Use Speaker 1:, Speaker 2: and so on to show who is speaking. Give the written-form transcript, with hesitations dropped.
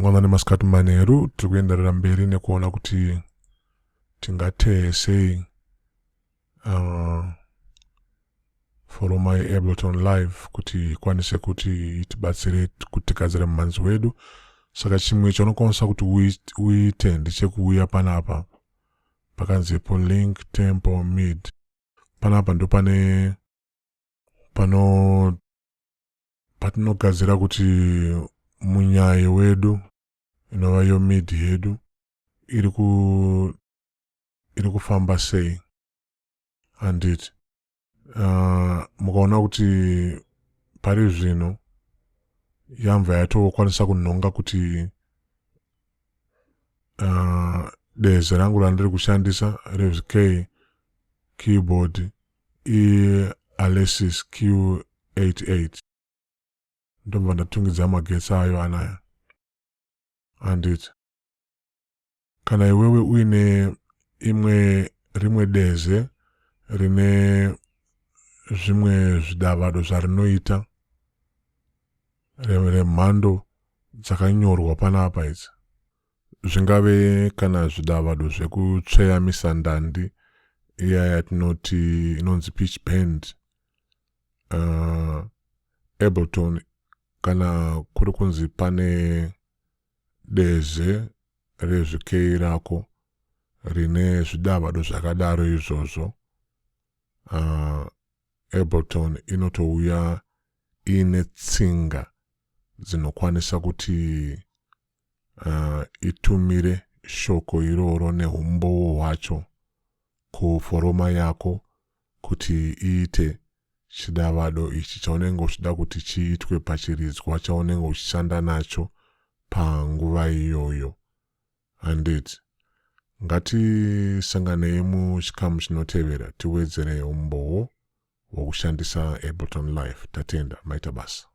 Speaker 1: mangwana nemasikati manheru tiri kuenderera mberi nekuona kuti tingateye sei foroma yeAbleton live kuti ikwanise kuti itibatsire kuti tigadzire mumhanzi wedu. Saka chimwe chaunokwanisa kuti uite ndechekuuya panapa pakanzipo link tempo mid. Panapa ndo patinogadzira kuti munyaye wedu inova yo mid yedu iri kufamba sei. Handiti mukaona kuti pari zvino yamva yatokwanisa kunhonga kuti deze rangu randiri kushandisa RevK keyboard Alesis Q88 ndobva ndatungidza magetsi ayo anaya. Handiti kana iwewe uine rimwe deze rine zvimwe zvidavado zvarinoita remhando dzakanyorwa panapa idzi, zvingave kana zvidavado zvekutsveyamisa ndandi iya yatinoti inonzi pitch bend, Ableton kana kuri kunzi pane deze rezvK rako rine zvidavado zvakadaro izvozvo, Ableton inotouya ine tsinga dzinokwanisa kuti itumire shoko iroro nehumbowo hwacho kuforoma yako kuti iite chidavado ichi chaunenge uchida kuti chiitwe pachiridzwa chaunenge uchishanda nacho panguva iyoyo. Handiti ngatisanganei muchikamu chinotevera tiwedzere umbowo wokushandisa Ableton live. Tatenda, maita basa.